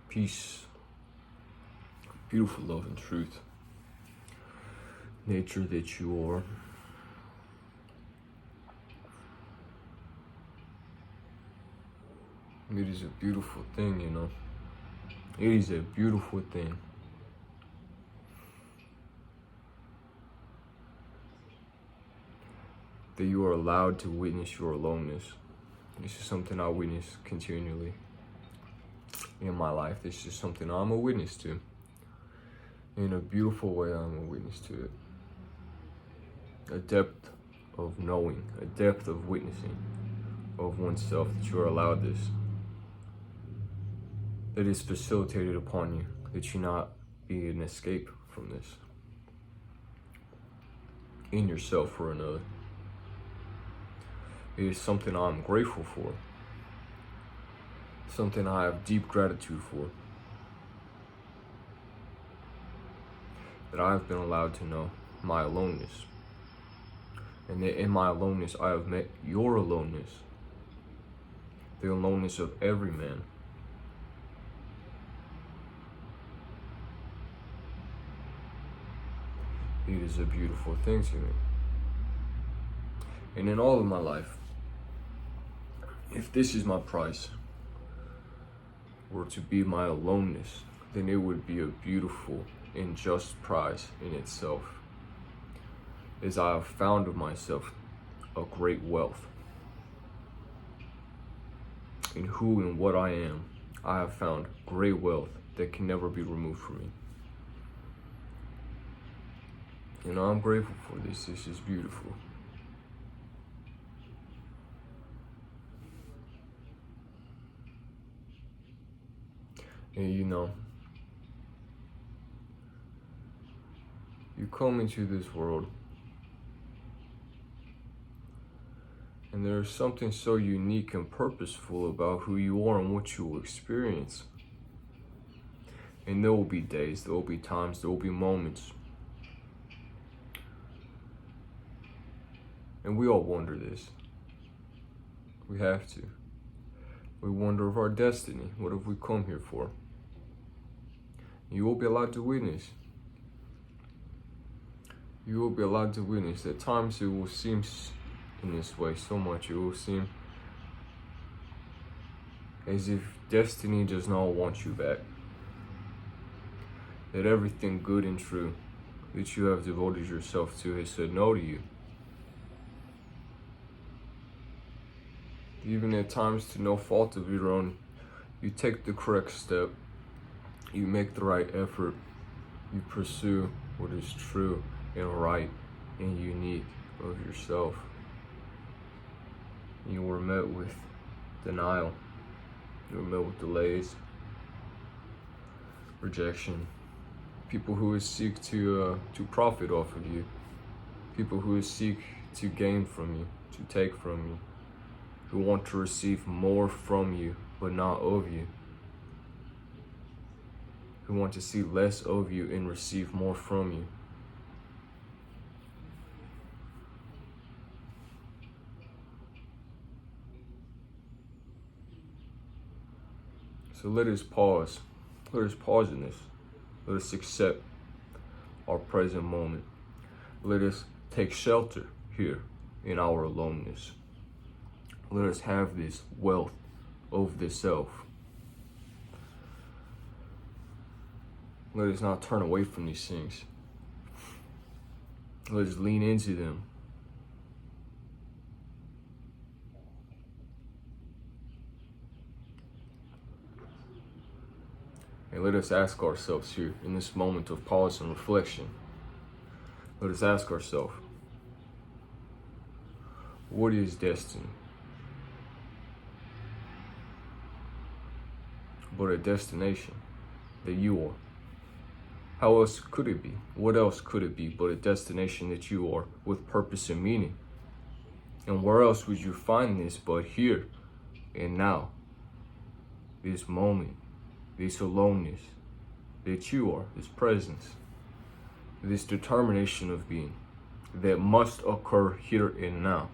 peace, beautiful love and truth, nature that you are. It is a beautiful thing, you know. It is a beautiful thing. That you are allowed to witness your aloneness. This is something I witness continually in my life. This is something I'm a witness to. In a beautiful way, I'm a witness to it. A depth of knowing, a depth of witnessing of oneself, that you are allowed this. That is facilitated upon you, that you not be an escape from this. In yourself or another. It is something I'm grateful for. Something I have deep gratitude for. That I have been allowed to know my aloneness. And that in my aloneness I have met your aloneness. The aloneness of every man. It is a beautiful thing to me. And in all of my life, if this is my price, were to be my aloneness, then it would be a beautiful and just prize in itself. As I have found of myself a great wealth. In who and what I am, I have found great wealth that can never be removed from me. You know, I'm grateful for this. This is beautiful. And you know, you come into this world and there's something so unique and purposeful about who you are and what you will experience. And there will be days, there will be times, there will be moments. And we all wonder this. We have to. We wonder of our destiny. What have we come here for? You will be allowed to witness. You will be allowed to witness. At times it will seem in this way so much. It will seem as if destiny does not want you back. That everything good and true that you have devoted yourself to has said no to you. Even at times to no fault of your own, you take the correct step. You make the right effort. You pursue what is true and right and unique of yourself. You were met with denial. You were met with delays, rejection. People who would seek to profit off of you. People who would seek to gain from you, to take from you. Who want to receive more from you, but not of you. Who want to see less of you and receive more from you. So let us pause. Let us pause in this. Let us accept our present moment. Let us take shelter here in our aloneness. Let us have this wealth of the self. Let us not turn away from these things. Let us lean into them. And let us ask ourselves here in this moment of pause and reflection. Let us ask ourselves, what is destiny? But a destination that you are. How else could it be? What else could it be but a destination that you are with purpose and meaning? And where else would you find this but here and now? This moment, this aloneness that you are, this presence, this determination of being that must occur here and now.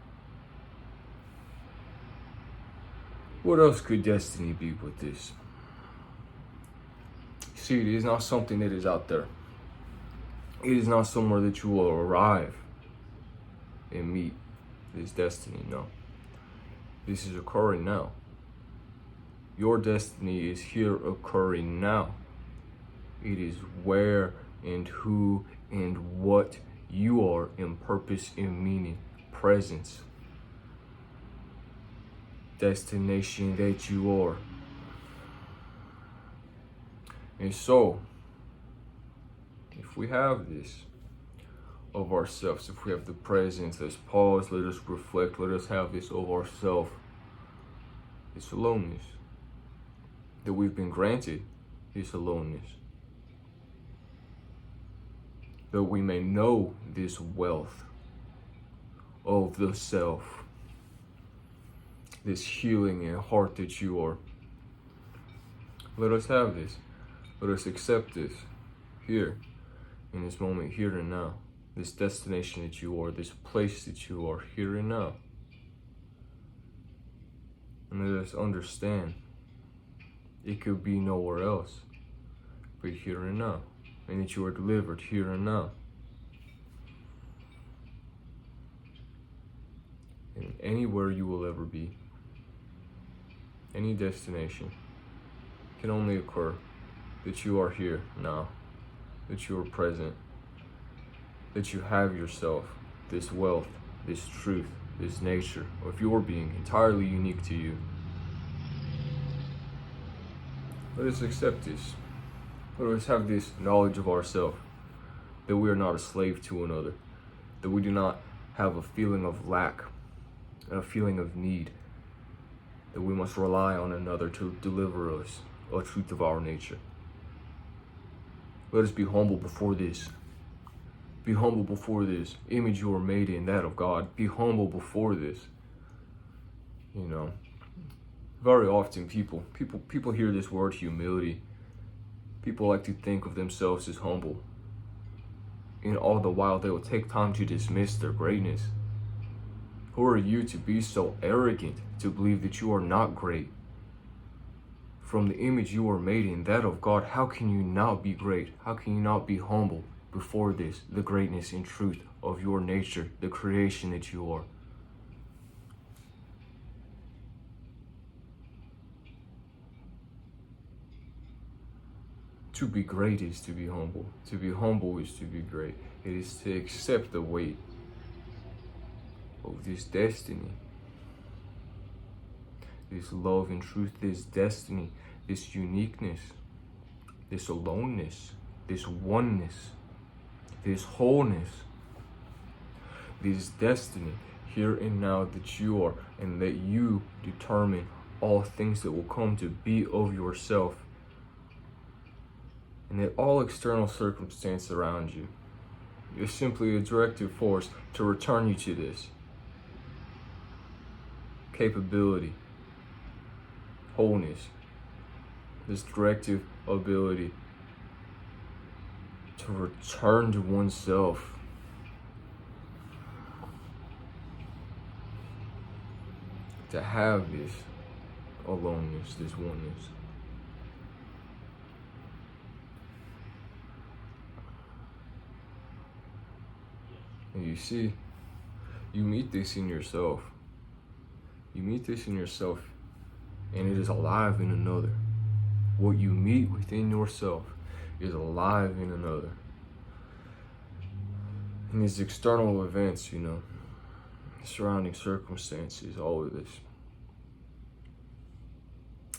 What else could destiny be but this? See, it is not something that is out there. It is not somewhere that you will arrive and meet this destiny. No. This is occurring now. Your destiny is here occurring now. It is where and who and what you are in purpose, in meaning, presence, destination that you are. And so, if we have this of ourselves, if we have the presence, let's pause, let us reflect, let us have this of ourselves, this aloneness that we've been granted, this aloneness, that we may know this wealth of the self, this healing and heart that you are. Let us have this. Let us accept this here, in this moment, here and now. This destination that you are, this place that you are, here and now. And let us understand it could be nowhere else but here and now. And that you are delivered here and now. And anywhere you will ever be, any destination can only occur that you are here now, that you are present, that you have yourself, this wealth, this truth, this nature of your being entirely unique to you. Let us accept this. Let us have this knowledge of ourselves, that we are not a slave to another, that we do not have a feeling of lack, a feeling of need, that we must rely on another to deliver us a truth of our nature. Let us be humble before this. Be humble before this image you are made in, that of God. Be humble before this. You know, very often people hear this word humility. People like to think of themselves as humble. And all the while they will take time to dismiss their greatness. Who are you to be so arrogant to believe that you are not great? From the image you are made in, that of God, how can you not be great? How can you not be humble before this, the greatness and truth of your nature, the creation that you are? To be great is to be humble. To be humble is to be great. It is to accept the weight of this destiny, this love and truth, this destiny, this uniqueness, this aloneness, this oneness, this wholeness, this destiny here and now that you are, and that you determine all things that will come to be of yourself, and that all external circumstance around you is simply a directive force to return you to this capability, wholeness, this directive ability to return to oneself. To have this aloneness, this oneness. And you see, you meet this in yourself. You meet this in yourself, and it is alive in another. What you meet within yourself is alive in another. And these external events, you know, surrounding circumstances, all of this,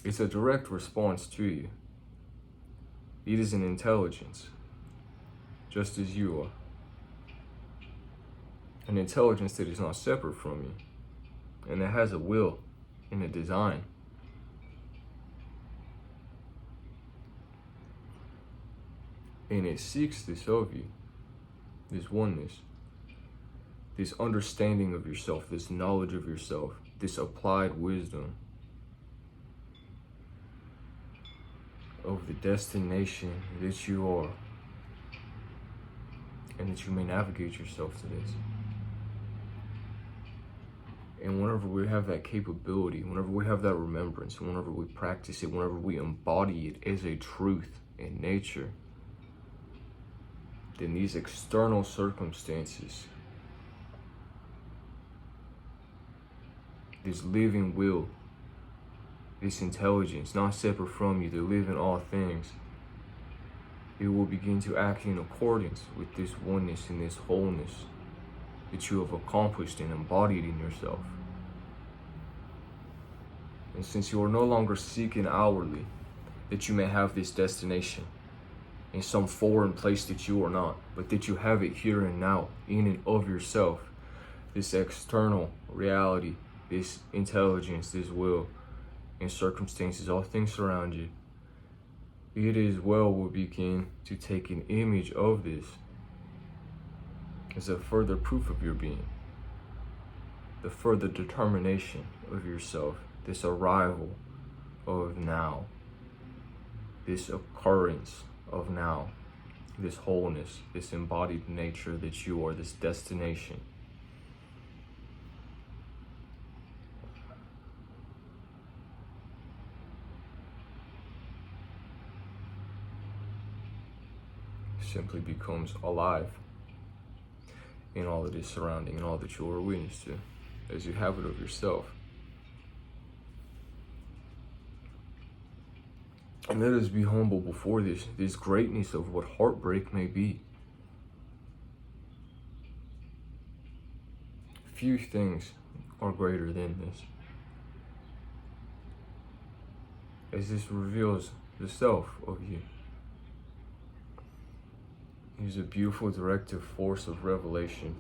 it's a direct response to you. It is an intelligence, just as you are. An intelligence that is not separate from you, and that has a will and a design. And it seeks this of you, this oneness, this understanding of yourself, this knowledge of yourself, this applied wisdom of the destination that you are, and that you may navigate yourself to this. And whenever we have that capability, whenever we have that remembrance, whenever we practice it, whenever we embody it as a truth, in nature, then these external circumstances, this living will, this intelligence, not separate from you, that live in all things, it will begin to act in accordance with this oneness and this wholeness that you have accomplished and embodied in yourself. And since you are no longer seeking outwardly that you may have this destination in some foreign place that you are not, but that you have it here and now, in and of yourself, this external reality, this intelligence, this will, and circumstances, all things around you, it as well will begin to take an image of this as a further proof of your being, the further determination of yourself, this arrival of now, this occurrence of now, this wholeness, this embodied nature that you are, this destination. Simply becomes alive in all that is surrounding and all that you are witness to as you have it of yourself. And let us be humble before this greatness of what heartbreak may be. Few things are greater than this, as this reveals the self of you. It is a beautiful directive force of revelation.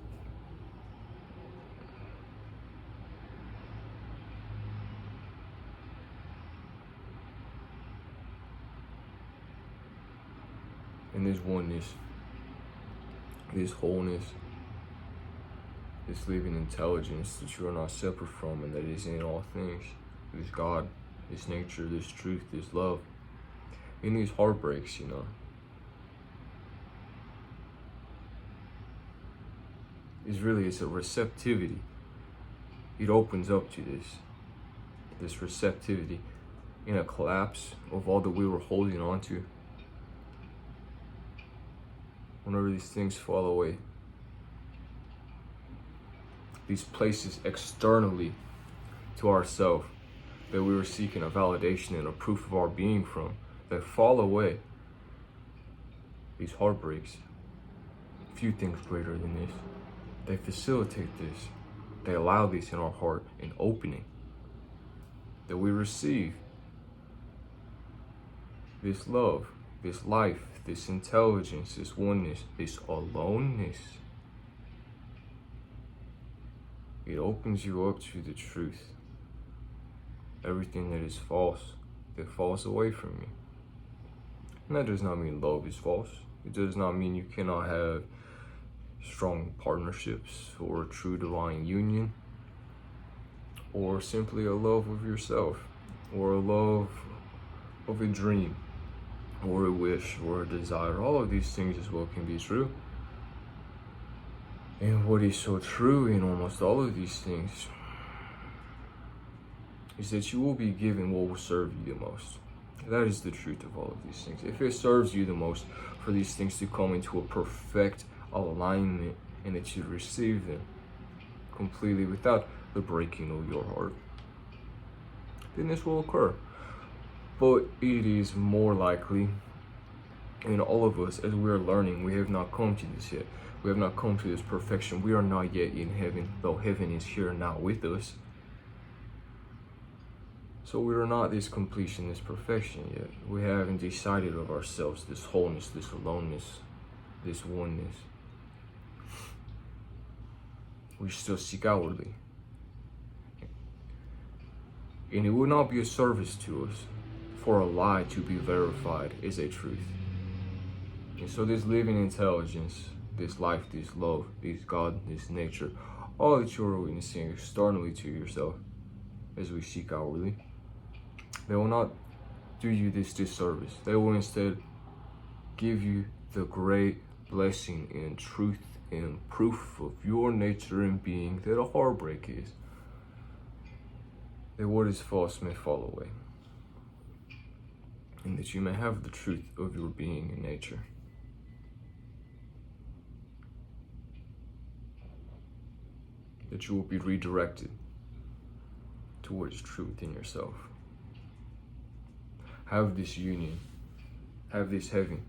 And this oneness, this wholeness, this living intelligence that you are not separate from and that is in all things, this God, this nature, this truth, this love. In these heartbreaks, it's a receptivity. It opens up to this receptivity in a collapse of all that we were holding on to. Whenever these things fall away, these places externally to ourselves that we were seeking a validation and a proof of our being from, that fall away, these heartbreaks, few things greater than this. They facilitate this. They allow this in our heart, an opening that we receive this love, this life, this intelligence, this oneness, this aloneness. It opens you up to the truth. Everything that is false, that falls away from you. And that does not mean love is false. It does not mean you cannot have strong partnerships or a true divine union, or simply a love of yourself, or a love of a dream, or a wish, or a desire. All of these things as well can be true. And what is so true in almost all of these things is that you will be given what will serve you the most. That is the truth of all of these things. If it serves you the most for these things to come into a perfect alignment and that you receive them completely without the breaking of your heart, then this will occur. But it is more likely in all of us, as we are learning, we have not come to this yet. We have not come to this perfection. We are not yet in heaven, though heaven is here now with us. So we are not this completion, this perfection yet. We haven't decided of ourselves this wholeness, this aloneness, this oneness. We still seek outwardly. And it would not be a service to us for a lie to be verified as a truth. And so this living intelligence, this life, this love, this God, this nature, all that you are witnessing externally to yourself as we seek outwardly, they will not do you this disservice. They will instead give you the great blessing and truth and proof of your nature and being that a heartbreak is. That what is false may fall away. and that you may have the truth of your being and nature. That you will be redirected to what is true within yourself. Have this union, have this heaven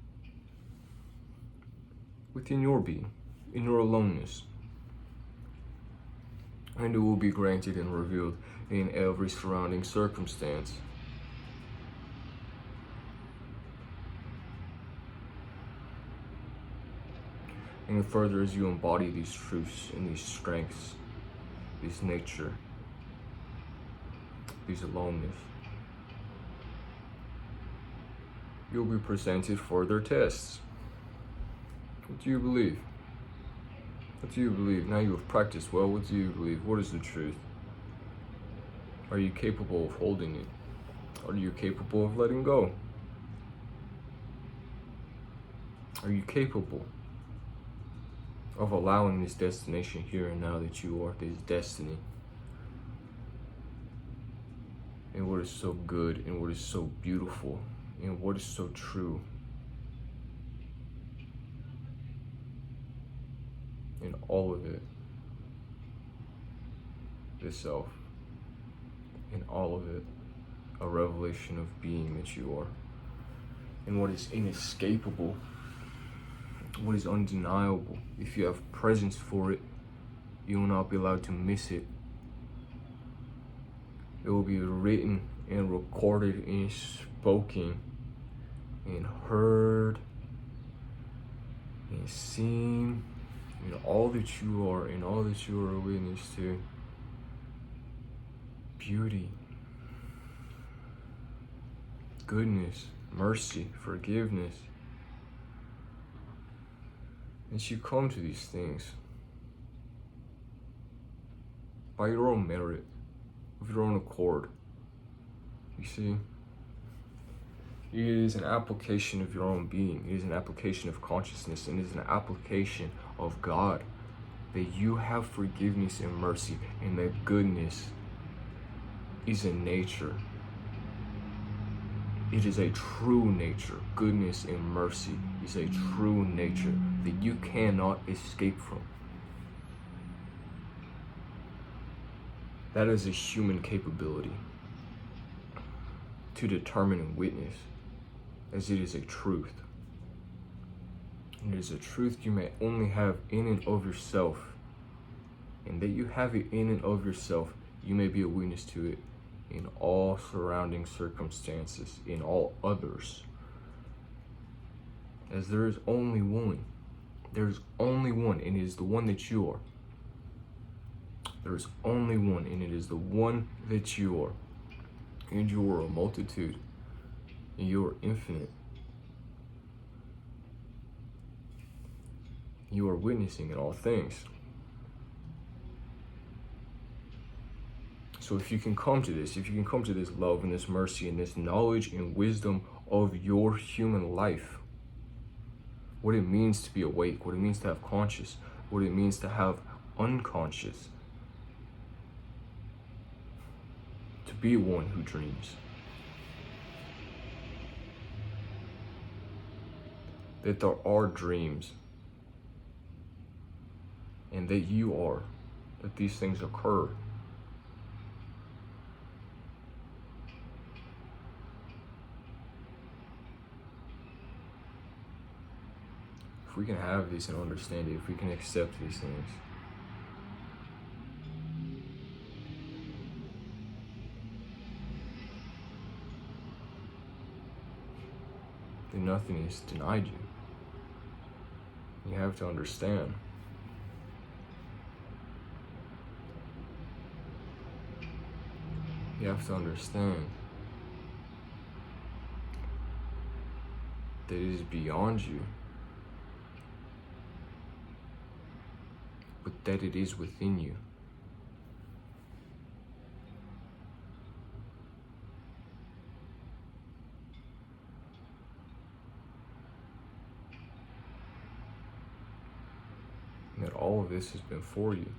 within your being, in your aloneness. And it will be granted and revealed in every surrounding circumstance. And further, as you embody these truths and these strengths, this nature, this aloneness, you'll be presented further tests. What do you believe? What do you believe? Now you have practiced well, what do you believe? What is the truth? Are you capable of holding it? Are you capable of letting go? Are you capable of allowing this destination here and now that you are, this destiny, and what is so good and what is so beautiful and what is so true, in all of it, the self, in all of it, a revelation of being that you are, and what is inescapable, what is undeniable. If you have presence for it, you will not be allowed to miss it. It will be written and recorded and spoken and heard and seen in all that you are and all that you are a witness to. Beauty, goodness, mercy, forgiveness. And you come to these things by your own merit, of your own accord. You see, it is an application of your own being. It is an application of consciousness, and it is an application of God, that you have forgiveness and mercy, and that goodness is a nature. It is a true nature. Goodness and mercy is a true nature that you cannot escape from. That is a human capability to determine and witness, as it is a truth. And it is a truth you may only have in and of yourself. And that you have it in and of yourself, you may be a witness to it in all surrounding circumstances, in all others. As there is only one. There is only one, and it is the one that you are. There is only one, and it is the one that you are. And you are a multitude, and you are infinite. You are witnessing in all things. So if you can come to this, if you can come to this love and this mercy and this knowledge and wisdom of your human life, what it means to be awake, what it means to have conscious, what it means to have unconscious, to be one who dreams, that there are dreams, and that you are, that these things occur. If we can have this and understand it, if we can accept these things, then nothing is denied you. You have to understand. You have to understand that it is beyond you, but that it is within you. And that all of this has been for you.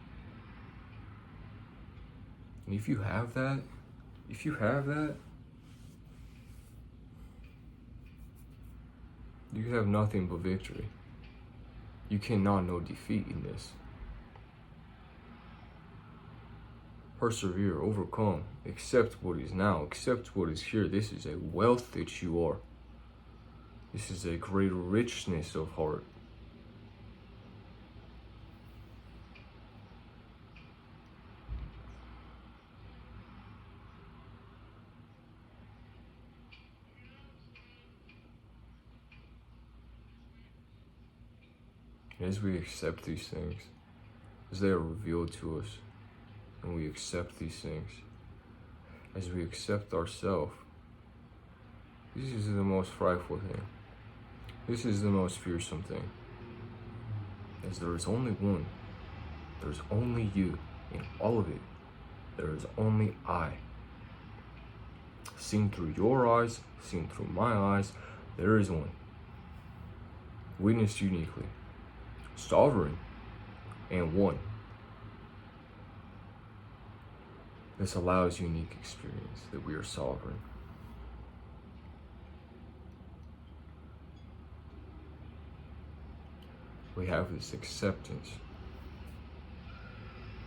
And if you have that, You have nothing but victory. You cannot know defeat in this. Persevere, overcome, accept what is now, accept what is here. This is a wealth that you are. This is a great richness of heart. As we accept these things, as they are revealed to us, and we accept these things, as we accept ourselves, this is the most frightful thing. This is the most fearsome thing. As there is only one, there's only you in all of it. There is only I. Seen through your eyes, seen through my eyes, there is one. Witnessed uniquely. Sovereign and one. This allows unique experience that we are sovereign. We have this acceptance.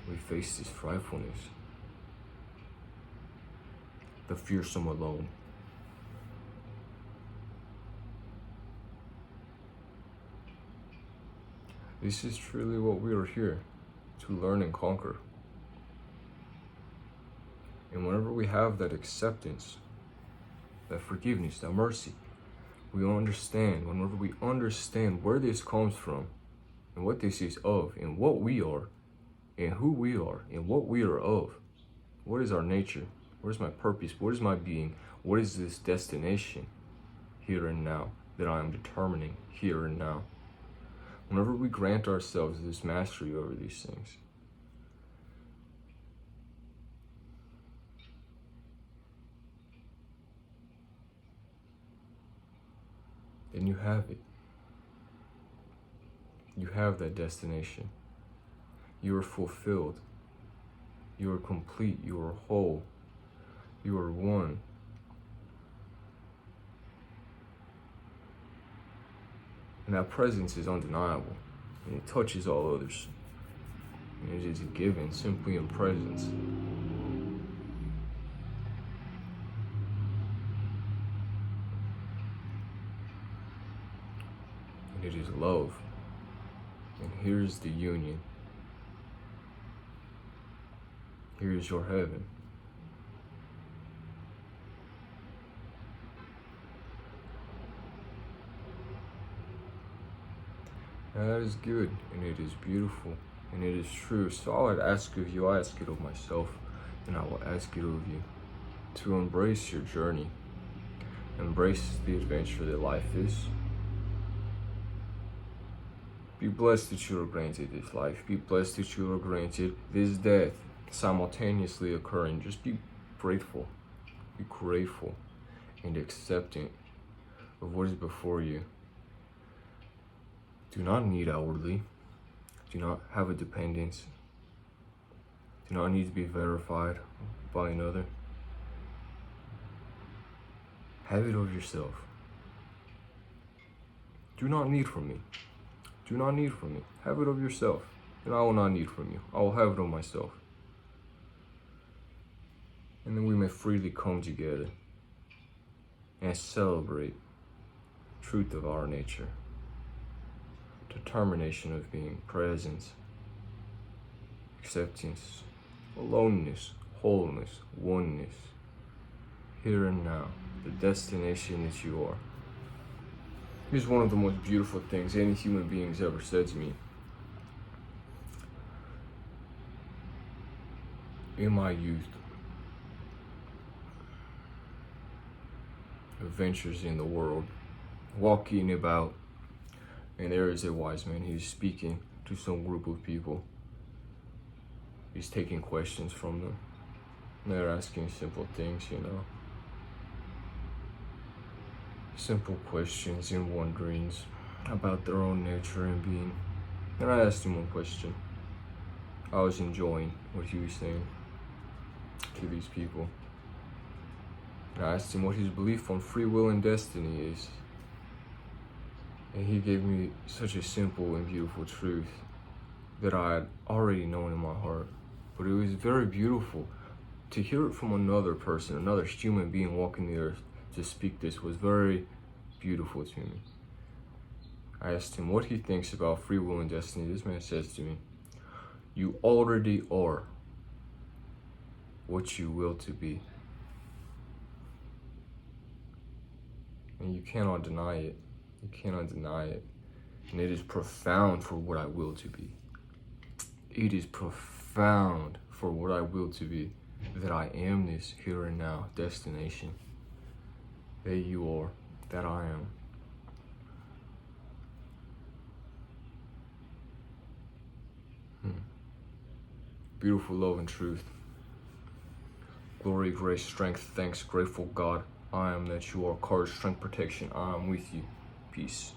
We face this frightfulness. The fearsome alone. This is truly what we are here to learn and conquer. And whenever we have that acceptance, that forgiveness, that mercy, we understand, whenever we understand where this comes from, and what this is of, and what we are, and who we are, and what we are of, what is our nature, what is my purpose, what is my being, what is this destination here and now that I am determining here and now. Whenever we grant ourselves this mastery over these things, then you have it. You have that destination. You are fulfilled. You are complete. You are whole. You are one. And that presence is undeniable. And it touches all others. And it is given simply in presence. And it is love. And here's the union. Here is your heaven. And that is good, and it is beautiful, and it is true. So all I'd ask of you, I ask it of myself, and I will ask it of you, to embrace your journey. Embrace the adventure that life is. Be blessed that you are granted this life. Be blessed that you are granted this death simultaneously occurring. Just be grateful. Be grateful and accepting of what is before you. Do not need outwardly. Do not have a dependence. Do not need to be verified by another. Have it of yourself. Do not need from me. Do not need from me. Have it of yourself. And I will not need from you. I will have it of myself. And then we may freely come together and celebrate the truth of our nature. Determination of being, presence, acceptance, aloneness, wholeness, oneness, here and now, the destination that you are. Here's one of the most beautiful things any human being's ever said to me. In my youth, adventures in the world, walking about, and there is a wise man. He's speaking to some group of people. He's taking questions from them. They're asking simple things, simple questions and wonderings about their own nature and being. And I asked him one question. I was enjoying what he was saying to these people. And I asked him what his belief on free will and destiny is. And he gave me such a simple and beautiful truth that I had already known in my heart. But it was very beautiful to hear it from another person, another human being walking the earth, to speak this was very beautiful to me. I asked him what he thinks about free will and destiny. This man says to me, "You already are what you will to be." And you cannot deny it. You cannot deny it. And it is profound for what I will to be. It is profound for what I will to be, that I am this here and now destination. That you are, that I am. Beautiful love and truth. Glory, grace, strength, thanks, grateful God. I am that you are. Courage, strength, protection. I am with you. Peace.